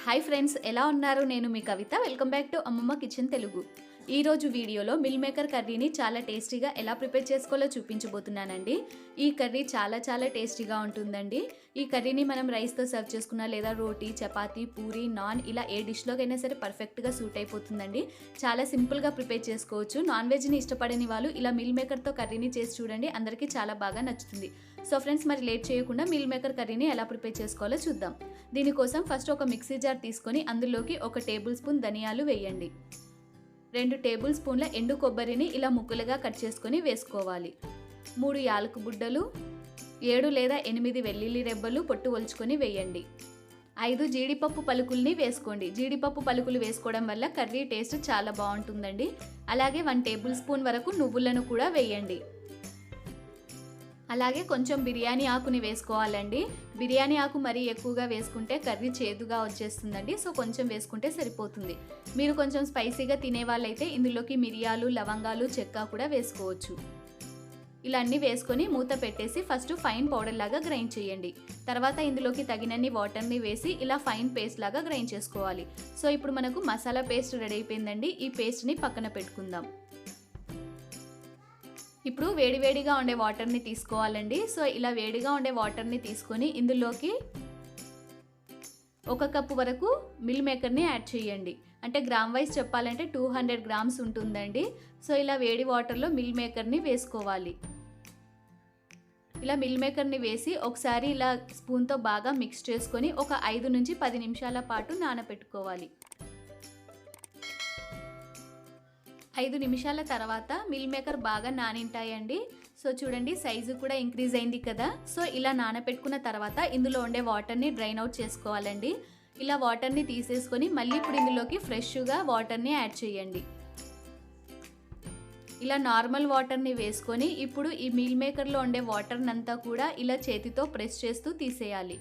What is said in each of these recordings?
Hi friends, ఎలా ఉన్నారు? నేను మీ కవిత. వెల్కమ్ బ్యాక్ టు అమ్మమ్మ కిచెన్ తెలుగు. ఈరోజు వీడియోలో మిల్ మేకర్ కర్రీని చాలా టేస్టీగా ఎలా ప్రిపేర్ చేసుకోవాలో చూపించబోతున్నానండి. ఈ కర్రీ చాలా టేస్టీగా ఉంటుందండి. ఈ కర్రీని మనం రైస్తో సర్వ్ చేసుకున్నా లేదా రోటీ, చపాతీ, పూరి, నాన్ ఇలా ఏ డిష్లోకైనా సరే పర్ఫెక్ట్గా సూట్ అయిపోతుందండి. చాలా సింపుల్గా ప్రిపేర్ చేసుకోవచ్చు. నాన్ వెజ్ని ఇష్టపడని వాళ్ళు ఇలా మిల్ మేకర్తో కర్రీని చేసి చూడండి, అందరికీ చాలా బాగా నచ్చుతుంది. సో ఫ్రెండ్స్, మరి లేట్ చేయకుండా మిల్ మేకర్ కర్రీని ఎలా ప్రిపేర్ చేసుకోవాలో చూద్దాం. దీనికోసం ఫస్ట్ ఒక మిక్సీ జార్ తీసుకొని అందులోకి 1 టేబుల్ స్పూన్ ధనియాలు వేయండి. 2 టేబుల్ స్పూన్ల ఎండు కొబ్బరిని ఇలా ముక్కలుగా కట్ చేసుకొని వేసుకోవాలి. 3 యాలకు బుడ్డలు, 7 లేదా 8 వెల్లుల్లి రెబ్బలు పొట్టు ఒలుచుకొని వేయండి. 5 జీడిపప్పు పలుకుల్ని వేసుకోండి. జీడిపప్పు పలుకులు వేసుకోవడం వల్ల కర్రీ టేస్ట్ చాలా బాగుంటుందండి. అలాగే 1 టేబుల్ స్పూన్ వరకు నువ్వులను కూడా వేయండి. అలాగే కొంచెం బిర్యానీ ఆకుని వేసుకోవాలండి. బిర్యానీ ఆకు మరీ ఎక్కువగా వేసుకుంటే కర్రీ చేదుగా వచ్చేస్తుందండి. సో కొంచెం వేసుకుంటే సరిపోతుంది. మీరు కొంచెం స్పైసీగా తినే వాళ్ళైతే ఇందులోకి మిరియాలు, లవంగాలు, చెక్క కూడా వేసుకోవచ్చు. ఇలా అన్నీ వేసుకొని మూత పెట్టేసి ఫస్ట్ ఫైన్ పౌడర్ లాగా గ్రైండ్ చేయండి. తర్వాత ఇందులోకి తగినన్ని వాటర్ని వేసి ఇలా ఫైన్ పేస్ట్ లాగా గ్రైండ్ చేసుకోవాలి. సో ఇప్పుడు మనకు మసాలా పేస్ట్ రెడీ అయిపోయిందండి. ఈ పేస్ట్ని పక్కన పెట్టుకుందాం. ఇప్పుడు వేడివేడిగా ఉండే వాటర్ని తీసుకోవాలండి. సో ఇలా వేడిగా ఉండే వాటర్ని తీసుకొని ఇందులోకి 1 కప్పు వరకు మిల్ మేకర్ని యాడ్ చేయండి. అంటే గ్రామ్ వైజ్ చెప్పాలంటే 200 గ్రామ్స్ ఉంటుందండి. సో ఇలా వేడి వాటర్లో మిల్ మేకర్ని వేసుకోవాలి. ఇలా మిల్ మేకర్ని వేసి ఒకసారి ఇలా స్పూన్తో బాగా మిక్స్ చేసుకొని ఒక 5 నుంచి 10 నిమిషాల పాటు నానబెట్టుకోవాలి. 5 నిమిషాల తర్వాత మిల్ మేకర్ బాగా నానింటాయండి. సో చూడండి, సైజు కూడా ఇంక్రీజ్ అయింది కదా. సో ఇలా నానబెట్టుకున్న తర్వాత ఇందులో ఉండే వాటర్ని డ్రైన్ అవుట్ చేసుకోవాలండి. ఇలా వాటర్ని తీసేసుకొని మళ్ళీ ఇప్పుడు ఇందులోకి ఫ్రెష్గా వాటర్ని యాడ్ చేయండి. ఇలా నార్మల్ వాటర్ని వేసుకొని ఇప్పుడు ఈ మిల్ మేకర్లో ఉండే వాటర్ని అంతా కూడా ఇలా చేతితో ప్రెస్ చేస్తూ తీసేయాలి.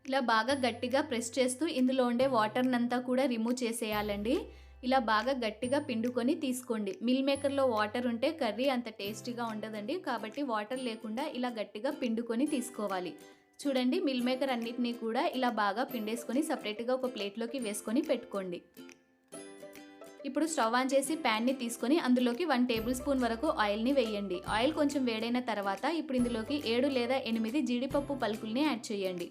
ఇలా బాగా గట్టిగా ప్రెస్ చేస్తూ ఇందులో ఉండే వాటర్ని అంతా కూడా రిమూవ్ చేసేయాలండి. ఇలా బాగా గట్టిగా పిండుకొని తీసుకోండి. మిల్ మేకర్లో వాటర్ ఉంటే కర్రీ అంత టేస్టీగా ఉండదండి. కాబట్టి వాటర్ లేకుండా ఇలా గట్టిగా పిండుకొని తీసుకోవాలి. చూడండి, మిల్ మేకర్ అన్నిటినీ కూడా ఇలా బాగా పిండేసుకొని సపరేట్గా ఒక ప్లేట్లోకి వేసుకొని పెట్టుకోండి. ఇప్పుడు స్టవ్ ఆన్ చేసి ప్యాన్ని తీసుకొని అందులోకి 1 టేబుల్ స్పూన్ వరకు ఆయిల్ని వేయండి. ఆయిల్ కొంచెం వేడైన తర్వాత ఇప్పుడు ఇందులోకి 7 లేదా 8 జీడిపప్పు పలుకుల్ని యాడ్ చేయండి.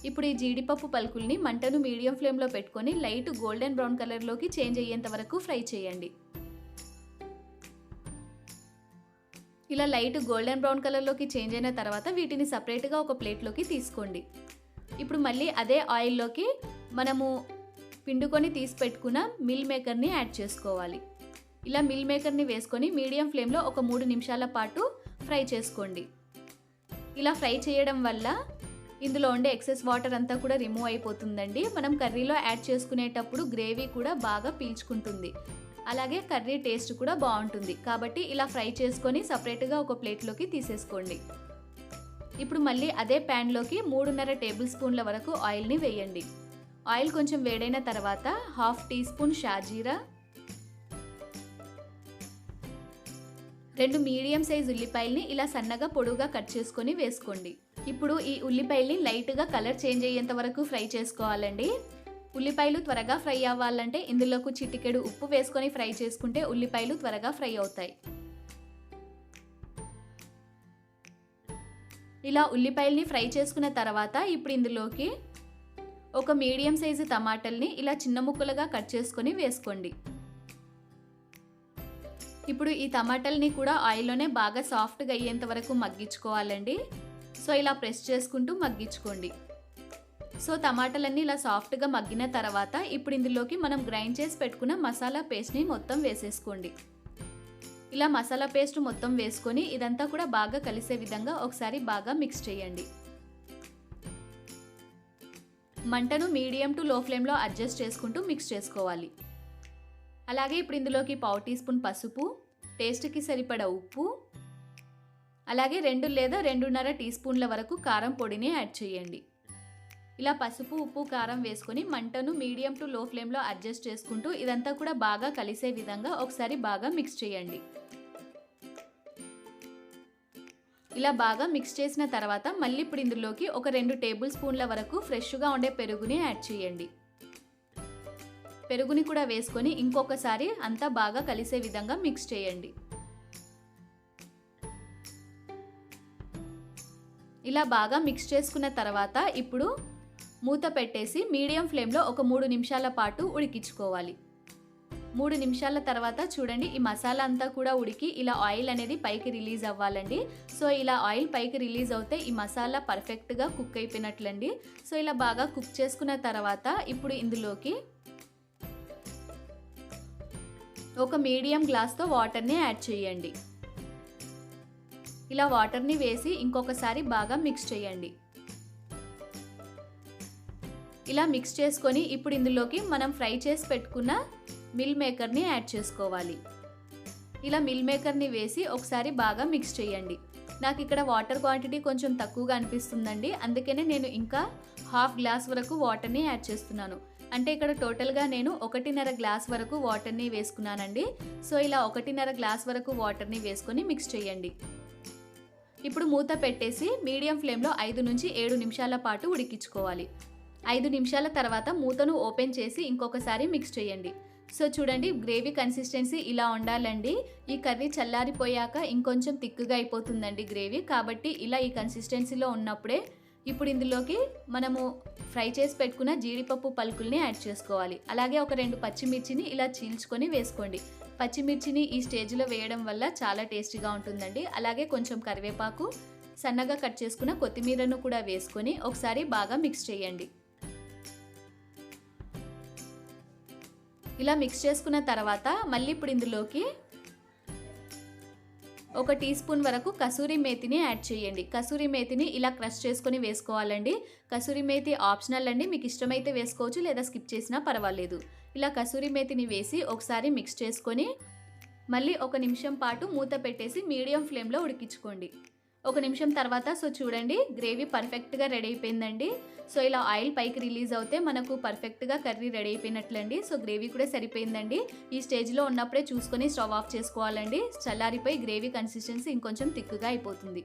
ఇప్పుడు ఈ జీడిపప్పు పలుకుల్ని మంటను మీడియం ఫ్లేమ్లో పెట్టుకొని లైట్ గోల్డెన్ బ్రౌన్ కలర్లోకి చేంజ్ అయ్యేంత వరకు ఫ్రై చేయండి. ఇలా లైట్ గోల్డెన్ బ్రౌన్ కలర్లోకి చేంజ్ అయిన తర్వాత వీటిని సపరేట్గా ఒక ప్లేట్లోకి తీసుకోండి. ఇప్పుడు మళ్ళీ అదే ఆయిల్లోకి మనము పిండుకొని తీసి పెట్టుకున్న మిల్ మేకర్ని యాడ్ చేసుకోవాలి. ఇలా మిల్ మేకర్ని వేసుకొని మీడియం ఫ్లేమ్లో ఒక 3 నిమిషాల పాటు ఫ్రై చేసుకోండి. ఇలా ఫ్రై చేయడం వల్ల ఇందులో ఉండే ఎక్సెస్ వాటర్ అంతా కూడా రిమూవ్ అయిపోతుందండి. మనం కర్రీలో యాడ్ చేసుకునేటప్పుడు గ్రేవీ కూడా బాగా పీల్చుకుంటుంది. అలాగే కర్రీ టేస్ట్ కూడా బాగుంటుంది. కాబట్టి ఇలా ఫ్రై చేసుకొని సపరేట్గా ఒక ప్లేట్లోకి తీసేసుకోండి. ఇప్పుడు మళ్ళీ అదే ప్యాన్లోకి 3.5 టేబుల్ స్పూన్ల వరకు ఆయిల్ని వేయండి. ఆయిల్ కొంచెం వేడైన తర్వాత 1/2 టీ స్పూన్ షాజీరా, 2 మీడియం సైజ్ ఉల్లిపాయల్ని ఇలా సన్నగా పొడువుగా కట్ చేసుకొని వేసుకోండి. ఇప్పుడు ఈ ఉల్లిపాయల్ని లైట్గా కలర్ చేంజ్ అయ్యేంత వరకు ఫ్రై చేసుకోవాలండి. ఉల్లిపాయలు త్వరగా ఫ్రై అవ్వాలంటే ఇందులోకి చిటికెడు ఉప్పు వేసుకొని ఫ్రై చేసుకుంటే ఉల్లిపాయలు త్వరగా ఫ్రై అవుతాయి. ఇలా ఉల్లిపాయల్ని ఫ్రై చేసుకున్న తర్వాత ఇప్పుడు ఇందులోకి ఒక మీడియం సైజు టమాటాల్ని ఇలా చిన్న ముక్కలుగా కట్ చేసుకొని వేసుకోండి. ఇప్పుడు ఈ టమాటాలని కూడా ఆయిల్లోనే బాగా సాఫ్ట్గా అయ్యేంత వరకు మగ్గించుకోవాలండి. సో ఇలా ప్రెస్ చేసుకుంటూ మగ్గించుకోండి. సో టమాటాలన్నీ ఇలా సాఫ్ట్గా మగ్గిన తర్వాత ఇప్పుడు ఇందులోకి మనం గ్రైండ్ చేసి పెట్టుకున్న మసాలా పేస్ట్ని మొత్తం వేసేసుకోండి. ఇలా మసాలా పేస్ట్ మొత్తం వేసుకొని ఇదంతా కూడా బాగా కలిసే విధంగా ఒకసారి బాగా మిక్స్ చేయండి. మంటను మీడియం టు లో ఫ్లేమ్లో అడ్జస్ట్ చేసుకుంటూ మిక్స్ చేసుకోవాలి. అలాగే ఇప్పుడు ఇందులోకి 1/2 టీ స్పూన్ పసుపు, టేస్ట్కి సరిపడా ఉప్పు, అలాగే 2 లేదా 2.5 టీ స్పూన్ల వరకు కారం పొడిని యాడ్ చేయండి. ఇలా పసుపు, ఉప్పు, కారం వేసుకొని మంటను మీడియం టు లో ఫ్లేమ్లో అడ్జస్ట్ చేసుకుంటూ ఇదంతా కూడా బాగా కలిసే విధంగా ఒకసారి బాగా మిక్స్ చేయండి. ఇలా బాగా మిక్స్ చేసిన తర్వాత మళ్ళీ ఇప్పుడు ఇందులోకి ఒక 2 టేబుల్ స్పూన్ల వరకు ఫ్రెష్గా ఉండే పెరుగుని యాడ్ చేయండి. పెరుగుని కూడా వేసుకొని ఇంకొకసారి అంతా బాగా కలిసే విధంగా మిక్స్ చేయండి. ఇలా బాగా మిక్స్ చేసుకున్న తర్వాత ఇప్పుడు మూత పెట్టేసి మీడియం ఫ్లేమ్లో ఒక 3 నిమిషాల పాటు ఉడికించుకోవాలి. 3 నిమిషాల తర్వాత చూడండి ఈ మసాలా అంతా కూడా ఉడికి ఇలా ఆయిల్ అనేది పైకి రిలీజ్ అవ్వాలండి. సో ఇలా ఆయిల్ పైకి రిలీజ్ అవుతే ఈ మసాలా పర్ఫెక్ట్గా కుక్ అయిపోయినట్లండి. సో ఇలా బాగా కుక్ చేసుకున్న తర్వాత ఇప్పుడు ఇందులోకి ఒక మీడియం గ్లాస్తో వాటర్ని యాడ్ చేయండి. ఇలా వాటర్ని వేసి ఇంకొకసారి బాగా మిక్స్ చేయండి. ఇలా మిక్స్ చేసుకొని ఇప్పుడు ఇందులోకి మనం ఫ్రై చేసి పెట్టుకున్న మిల్ మేకర్ని యాడ్ చేసుకోవాలి. ఇలా మిల్ మేకర్ని వేసి ఒకసారి బాగా మిక్స్ చేయండి. నాకు ఇక్కడ వాటర్ క్వాంటిటీ కొంచెం తక్కువగా అనిపిస్తుందండి, అందుకనే నేను ఇంకా హాఫ్ గ్లాస్ వరకు వాటర్ని యాడ్ చేస్తున్నాను. అంటే ఇక్కడ టోటల్గా నేను 1.5 గ్లాస్ వరకు వాటర్ని వేసుకున్నానండి. సో ఇలా 1.5 గ్లాస్ వరకు వాటర్ని వేసుకొని మిక్స్ చేయండి. ఇప్పుడు మూత పెట్టేసి మీడియం ఫ్లేమ్లో 5 నుంచి 7 నిమిషాల పాటు ఉడికించుకోవాలి. 5 నిమిషాల తర్వాత మూతను ఓపెన్ చేసి ఇంకొకసారి మిక్స్ చేయండి. సో చూడండి గ్రేవీ కన్సిస్టెన్సీ ఇలా ఉండాలండి. ఈ కర్రీ చల్లారిపోయాక ఇంకొంచెం థిక్గా అయిపోతుందండి గ్రేవీ, కాబట్టి ఇలా ఈ కన్సిస్టెన్సీలో ఉన్నప్పుడే ఇప్పుడు ఇందులోకి మనము ఫ్రై చేసి పెట్టుకున్న జీడిపప్పు పలుకుల్ని యాడ్ చేసుకోవాలి. అలాగే ఒక 2 పచ్చిమిర్చిని ఇలా చీల్చుకొని వేసుకోండి. పచ్చిమిర్చిని ఈ స్టేజ్లో వేయడం వల్ల చాలా టేస్టీగా ఉంటుందండి. అలాగే కొంచెం కరివేపాకు, సన్నగా కట్ చేసుకున్న కొత్తిమీరను కూడా వేసుకొని ఒకసారి బాగా మిక్స్ చేయండి. ఇలా మిక్స్ చేసుకున్న తర్వాత మళ్ళీ ఇప్పుడు ఇందులోకి ఒక టీ స్పూన్ వరకు కసూరి మేతిని యాడ్ చేయండి. కసూరి మేతిని ఇలా క్రష్ చేసుకొని వేసుకోవాలండి. కసూరి మేతి ఆప్షనల్ అండి, మీకు ఇష్టమైతే వేసుకోవచ్చు లేదా స్కిప్ చేసినా పర్వాలేదు. ఇలా కసూరి మేతిని వేసి ఒకసారి మిక్స్ చేసుకొని మళ్ళీ 1 నిమిషం పాటు మూత పెట్టేసి మీడియం ఫ్లేమ్లో ఉడికించుకోండి. 1 నిమిషం తర్వాత సో చూడండి గ్రేవీ పర్ఫెక్ట్గా రెడీ అయిపోయిందండి. సో ఇలా ఆయిల్ పైకి రిలీజ్ అవుతే మనకు పర్ఫెక్ట్గా కర్రీ రెడీ అయిపోయినట్లండి. సో గ్రేవీ కూడా సరిపోయిందండి. ఈ స్టేజ్లో ఉన్నప్పుడే చూసుకొని స్టవ్ ఆఫ్ చేసుకోవాలండి. చల్లారిపోయి గ్రేవీ కన్సిస్టెన్సీ ఇంకొంచెం థిక్గా అయిపోతుంది.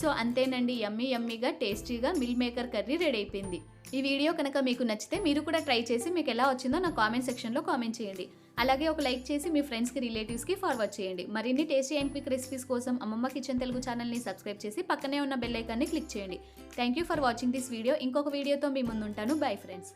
సో అంతేనండి, యమ్మీ యమ్మీగా టేస్టీగా మిల్ మేకర్ కర్రీ రెడీ అయిపోయింది. ఈ వీడియో కనుక మీకు నచ్చితే మీరు కూడా ట్రై చేసి మీకు ఎలా వచ్చిందో నా కామెంట్ సెక్షన్లో కామెంట్ చేయండి. అలాగే ఒక లైక్ చేసి మీ ఫ్రెండ్స్కి రిలేటివ్స్కి ఫార్వర్డ్ చేయండి. మరిన్ని టేస్టీ అండ్ క్విక్ రెసిపీస్ కోసం అమ్మమ్మ కిచెన్ తెలుగు ఛానల్ని సబ్స్క్రైబ్ చేసి పక్కనే ఉన్న బెల్ ఐకాన్ని క్లిక్ చేయండి. Thank you for watching this video. ఇంకొక వీడియోతో మీ ముందుంటాను. Bye friends.